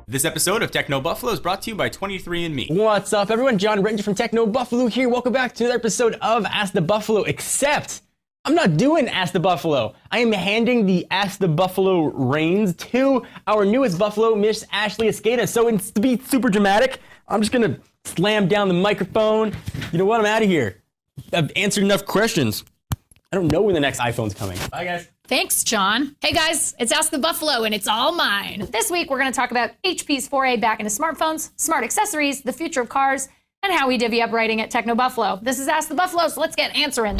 This episode of TechnoBuffalo is brought to you by 23andMe. What's up, everyone? John Renton from TechnoBuffalo here. Welcome back to another episode of Ask the Buffalo, except I'm not doing Ask the Buffalo. I am handing the Ask the Buffalo reins to our newest Buffalo, Miss Ashley Escada. So to be super dramatic, I'm just gonna slam down the microphone. You know what? I'm out of here. I've answered enough questions. I don't know when the next iPhone's coming. Bye, guys. Thanks, John. Hey guys, it's Ask the Buffalo and it's all mine. This week we're going to talk about HP's foray back into smartphones, smart accessories, the future of cars, and how we divvy up writing at TechnoBuffalo. This is Ask the Buffalo, so let's get answering.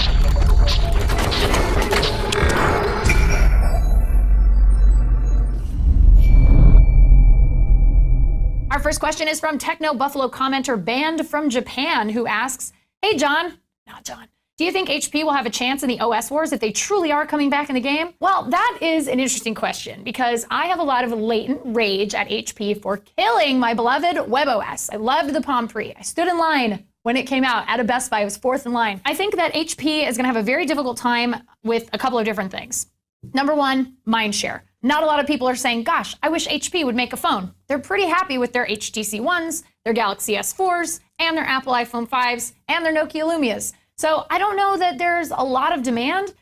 Our first question is from TechnoBuffalo commenter Banned from Japan, who asks, hey John, not John, do you think HP will have a chance in the OS wars if they truly are coming back in the game? Well, that is an interesting question because I have a lot of latent rage at HP for killing my beloved WebOS. I loved the Palm Pre. I stood in line when it came out at a Best Buy. I was fourth in line. I think that HP is going to have a very difficult time with a couple of different things. Number one, mindshare. Not a lot of people are saying, gosh, I wish HP would make a phone. They're pretty happy with their HTC Ones, their Galaxy S4s, and their Apple iPhone 5s, and their Nokia Lumias. So I don't know that there's a lot of demand.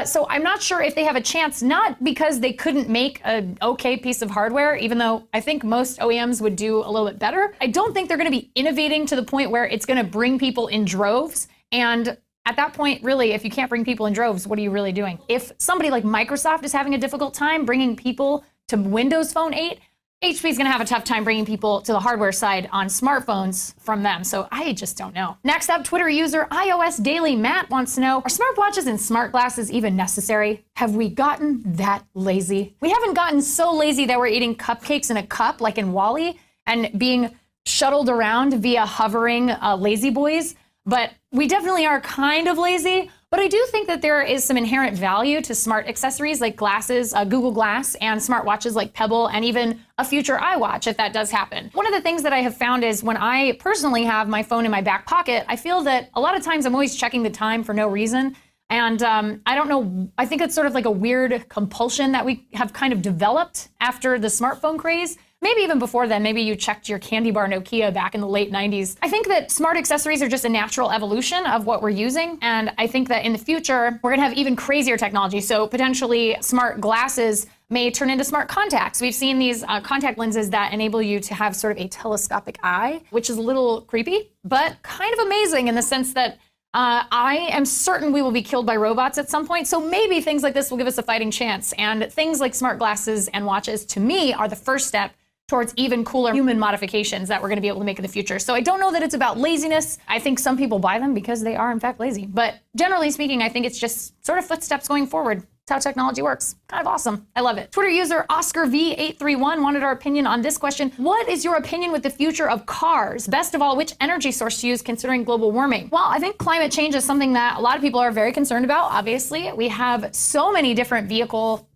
So I'm not sure if they have a chance, not because they couldn't make an okay piece of hardware, even though I think most OEMs would do a little bit better. I don't think they're going to be innovating to the point where it's going to bring people in droves. And at that point, really, if you can't bring people in droves, what are you really doing? If somebody like Microsoft is having a difficult time bringing people to Windows Phone 8, HP is going to have a tough time bringing people to the hardware side on smartphones from them. So I just don't know. Next up, Twitter user iOS Daily Matt wants to know, are smartwatches and smart glasses even necessary? Have we gotten that lazy? We haven't gotten so lazy that we're eating cupcakes in a cup like in WALL-E and being shuttled around via hovering lazy boys, but we definitely are kind of lazy. But I do think that there is some inherent value to smart accessories like glasses, Google Glass, and smartwatches like Pebble, and even a future iWatch if that does happen. One of the things that I have found is when I personally have my phone in my back pocket, I feel that a lot of times I'm always checking the time for no reason. And I don't know, I think it's sort of like a weird compulsion that we have kind of developed after the smartphone craze. Maybe even before then, maybe you checked your candy bar Nokia back in the late 90s. I think that smart accessories are just a natural evolution of what we're using. And I think that in the future, we're gonna have even crazier technology. So potentially smart glasses may turn into smart contacts. We've seen these contact lenses that enable you to have sort of a telescopic eye, which is a little creepy, but kind of amazing in the sense that I am certain we will be killed by robots at some point. So maybe things like this will give us a fighting chance. And things like smart glasses and watches, to me, are the first step towards even cooler human modifications that we're going to be able to make in the future. So I don't know that it's about laziness. I think some people buy them because they are in fact lazy. But generally speaking, I think it's just sort of footsteps going forward. That's how technology works. Kind of awesome. I love it. Twitter user OscarV831 wanted our opinion on this question. What is your opinion with the future of cars? Best of all, which energy source to use considering global warming? Well, I think climate change is something that a lot of people are very concerned about. Obviously, we have so many different vehicle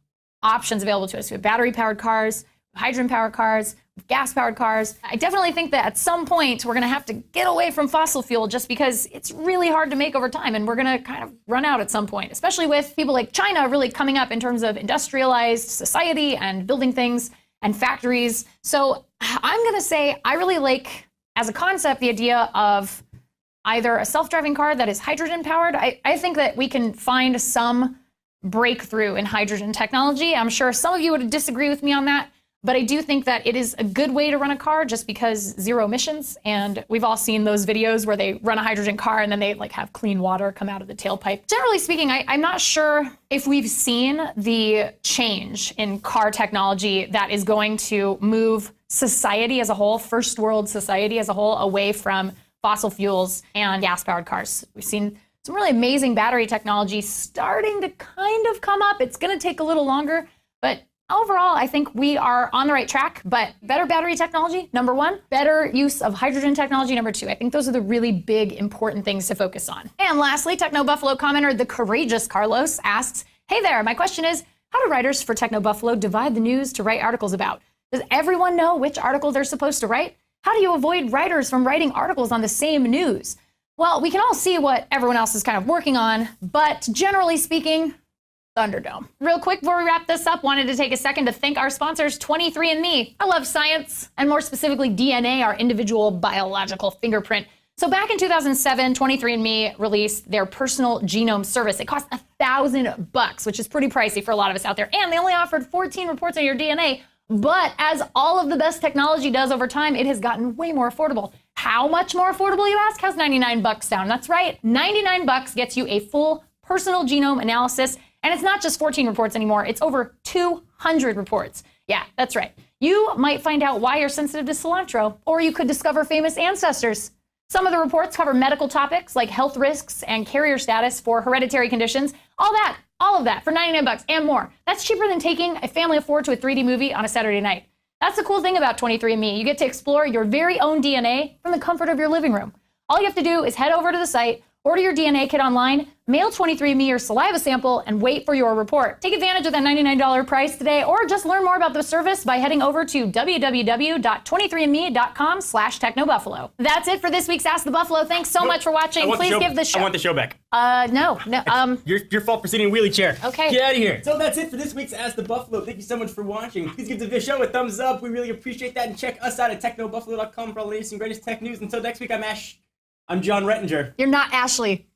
options available to us. We have battery-powered cars, hydrogen-powered cars, gas-powered cars. I definitely think that at some point we're gonna have to get away from fossil fuel just because it's really hard to make over time and we're gonna kind of run out at some point, especially with people like China really coming up in terms of industrialized society and building things and factories. So I'm gonna say I really like, as a concept, the idea of either a self-driving car that is hydrogen-powered. I think that we can find some breakthrough in hydrogen technology. I'm sure some of you would disagree with me on that. But I do think that it is a good way to run a car just because zero emissions. And we've all seen those videos where they run a hydrogen car and then they like have clean water come out of the tailpipe. Generally speaking, I'm not sure if we've seen the change in car technology that is going to move society as a whole, first world society as a whole, away from fossil fuels and gas-powered cars. We've seen some really amazing battery technology starting to kind of come up. It's going to take a little longer, but overall, I think we are on the right track, but better battery technology, number one, better use of hydrogen technology, number two. I think those are the really big, important things to focus on. And lastly, TechnoBuffalo commenter, the courageous Carlos asks, hey there, my question is, how do writers for TechnoBuffalo divide the news to write articles about? Does everyone know which article they're supposed to write? How do you avoid writers from writing articles on the same news? Well, we can all see what everyone else is kind of working on, but generally speaking, Thunderdome. Real quick before we wrap this up, wanted to take a second to thank our sponsors, 23andMe. I love science, and more specifically DNA, our individual biological fingerprint. So back in 2007, 23andMe released their personal genome service. It cost $1,000, which is pretty pricey for a lot of us out there. And they only offered 14 reports on your DNA. But as all of the best technology does over time, it has gotten way more affordable. How much more affordable, you ask? How's $99 sound? That's right. $99 gets you a full personal genome analysis. And it's not just 14 reports anymore. It's over 200 reports. Yeah, that's right. You might find out why you're sensitive to cilantro, or you could discover famous ancestors. Some of the reports cover medical topics like health risks and carrier status for hereditary conditions. All of that for $99 and more. That's cheaper than taking a family of 4 to a 3D movie on a Saturday night. That's the cool thing about 23andMe. You get to explore your very own DNA from the comfort of your living room. All you have to do is head over to the site, order your DNA kit online, mail 23andMe your saliva sample, and wait for your report. Take advantage of that $99 price today, or just learn more about the service by heading over to www.23andme.com/TechnoBuffalo. That's it for this week's Ask the Buffalo. Thanks so much for watching. Please give the show. I want the show back. No. Your fault for sitting in a wheelchair. Okay. Get out of here. So that's it for this week's Ask the Buffalo. Thank you so much for watching. Please give the show a thumbs up. We really appreciate that. And check us out at technobuffalo.com for all the latest and greatest tech news. Until next week, I'm John Rettinger. You're not Ashley.